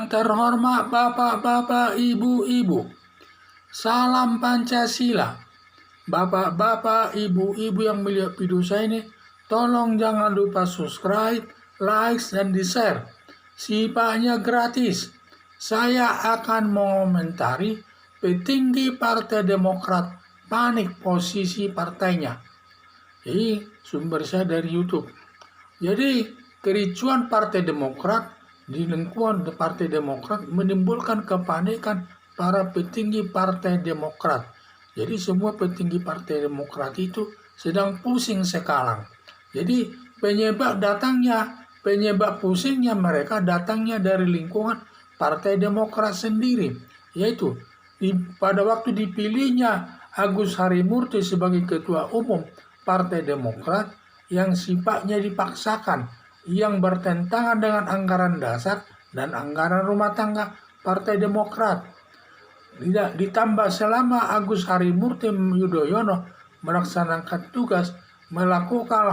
Yang terhormat bapak-bapak, ibu-ibu, salam Pancasila. Bapak-bapak, ibu-ibu yang melihat video saya ini, tolong jangan lupa subscribe, like, dan di-share. Sifatnya gratis. Saya akan mengomentari petinggi Partai Demokrat panik posisi partainya. Jadi sumber saya dari YouTube. Jadi kericuan Partai Demokrat di lingkungan Partai Demokrat menimbulkan kepanikan para petinggi Partai Demokrat. Jadi semua petinggi Partai Demokrat itu sedang pusing sekarang. Jadi penyebab pusingnya mereka datangnya dari lingkungan Partai Demokrat sendiri. Yaitu pada waktu dipilihnya Agus Harimurti sebagai Ketua Umum Partai Demokrat yang sifatnya dipaksakan, yang bertentangan dengan anggaran dasar dan anggaran rumah tangga Partai Demokrat. Ditambah selama Agus Harimurti Yudhoyono melaksanakan tugas, melakukan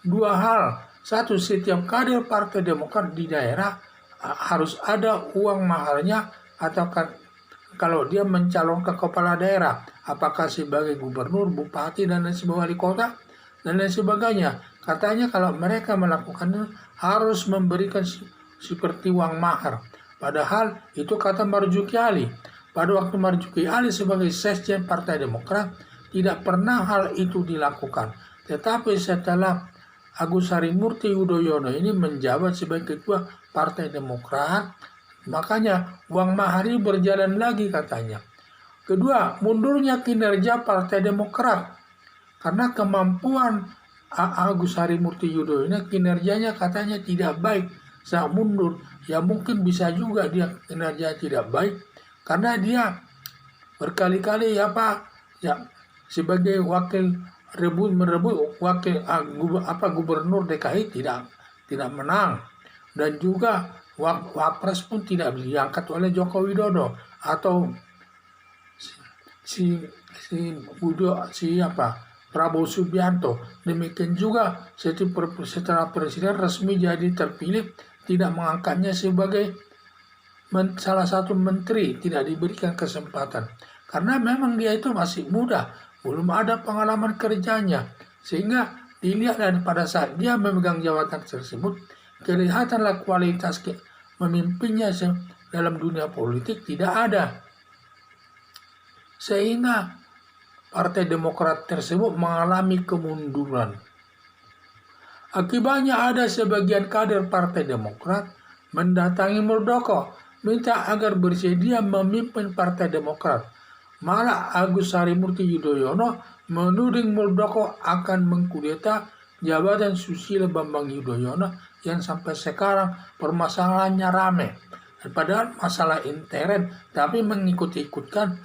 dua hal. Satu, setiap kader Partai Demokrat di daerah harus ada uang mahalnya, atau kalau dia mencalonkan kepala daerah, apakah sebagai gubernur, bupati, dan lain sebagainya, wali kota, dan lain sebagainya. Katanya kalau mereka melakukannya harus memberikan seperti uang mahar. Padahal itu kata Marzuki Ali. Pada waktu Marzuki Ali sebagai sekjen Partai Demokrat tidak pernah hal itu dilakukan. Tetapi setelah Agus Harimurti Yudhoyono ini menjabat sebagai Ketua Partai Demokrat, makanya uang mahar ini berjalan lagi katanya. Kedua, mundurnya kinerja Partai Demokrat. Karena kemampuan Agus Harimurti Yudhoyono kinerjanya katanya tidak baik saat mundur. Ya mungkin bisa juga dia kinerja tidak baik karena dia berkali-kali sebagai wakil merebut wakil gubernur DKI tidak menang, dan juga wapres pun tidak diangkat oleh Joko Widodo atau Prabowo Subianto. Demikian juga setelah presiden resmi jadi terpilih, tidak mengangkatnya sebagai salah satu menteri, tidak diberikan kesempatan. Karena memang dia itu masih muda, belum ada pengalaman kerjanya. Sehingga dilihat, dan pada saat dia memegang jabatan tersebut, kelihatanlah kualitas memimpinnya dalam dunia politik tidak ada. Sehingga Partai Demokrat tersebut mengalami kemunduran. Akibatnya ada sebagian kader Partai Demokrat mendatangi Muldoko, minta agar bersedia memimpin Partai Demokrat. Malah Agus Harimurti Yudhoyono menuding Muldoko akan mengkudeta jabatan Susilo Bambang Yudhoyono yang sampai sekarang permasalahannya rame. Padahal masalah intern, tapi mengikut-ikutkan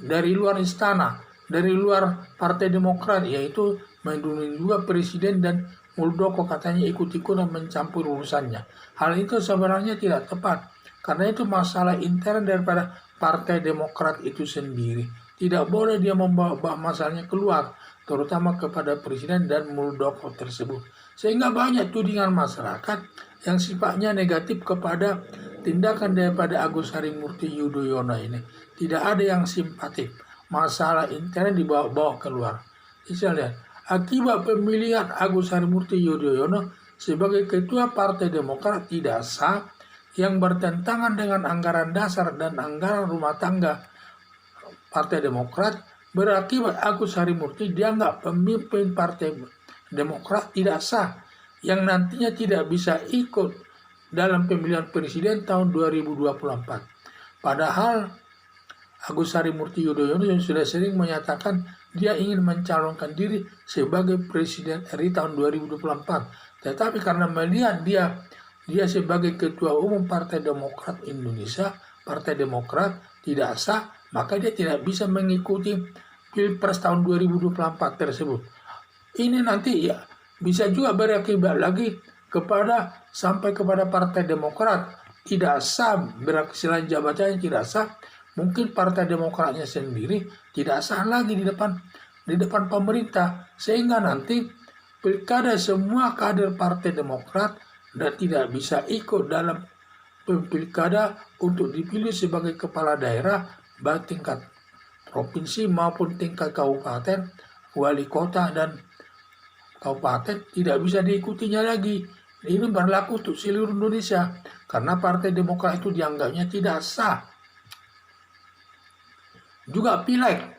dari luar istana, dari luar Partai Demokrat, yaitu menuding juga presiden dan Muldoko katanya ikut-ikutan mencampur urusannya. Hal itu sebenarnya tidak tepat, karena itu masalah intern daripada Partai Demokrat itu sendiri. Tidak boleh dia membawa masalahnya keluar, terutama kepada presiden dan Muldoko tersebut. Sehingga banyak tudingan masyarakat yang sifatnya negatif kepada tindakan daripada Agus Harimurti Yudhoyono ini. Tidak ada yang simpatik. Masalah intern dibawa keluar. Bisa lihat, akibat pemilihan Agus Harimurti Yudhoyono sebagai Ketua Partai Demokrat tidak sah, yang bertentangan dengan anggaran dasar dan anggaran rumah tangga Partai Demokrat, berakibat Agus Harimurti dianggap pemimpin Partai Demokrat tidak sah, yang nantinya tidak bisa ikut dalam pemilihan presiden tahun 2024. Padahal Agus Harimurti Yudhoyono yang sudah sering menyatakan dia ingin mencalonkan diri sebagai presiden RI tahun 2024. Tetapi karena melihat dia sebagai Ketua Umum Partai Demokrat Indonesia, Partai Demokrat tidak sah, maka dia tidak bisa mengikuti Pilpres tahun 2024 tersebut. Ini nanti ya bisa juga berakibat lagi sampai kepada Partai Demokrat tidak sah, selain jabatannya tidak sah, mungkin Partai Demokratnya sendiri tidak sah lagi di depan pemerintah, sehingga nanti pilkada semua kader Partai Demokrat dan tidak bisa ikut dalam pilkada untuk dipilih sebagai kepala daerah baik tingkat provinsi maupun tingkat kabupaten, wali kota dan kabupaten tidak bisa diikutinya lagi. Ini berlaku untuk seluruh Indonesia karena Partai Demokrat itu dianggapnya tidak sah. Juga pileg,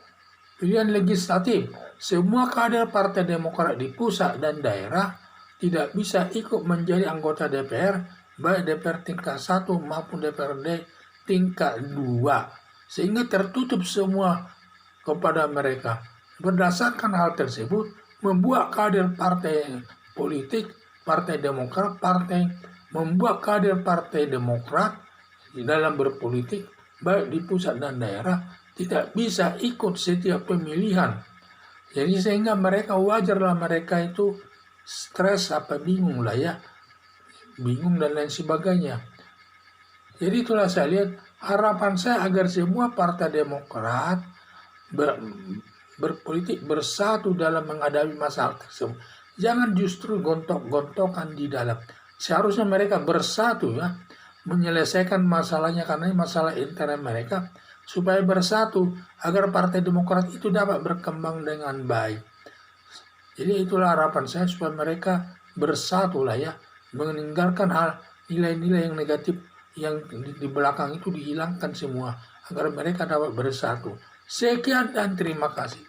pilihan legislatif, semua kader Partai Demokrat di pusat dan daerah tidak bisa ikut menjadi anggota DPR, baik DPR tingkat 1 maupun DPRD tingkat 2, sehingga tertutup semua kepada mereka. Berdasarkan hal tersebut, membuat kader partai politik, Partai Demokrat, membuat kader Partai Demokrat di dalam berpolitik, baik di pusat dan daerah, tidak bisa ikut setiap pemilihan. Jadi sehingga mereka wajarlah mereka itu stres bingung lah ya, bingung dan lain sebagainya. Jadi itulah saya lihat harapan saya agar semua Partai Demokrat berpolitik bersatu dalam menghadapi masalah tersebut. Jangan justru gontok-gontokan di dalam. Seharusnya mereka bersatu ya, menyelesaikan masalahnya karena ini masalah internal mereka, supaya bersatu agar Partai Demokrat itu dapat berkembang dengan baik. Jadi itulah harapan saya supaya mereka bersatu lah ya, meninggalkan hal nilai-nilai yang negatif yang di belakang itu dihilangkan semua agar mereka dapat bersatu. Sekian dan terima kasih.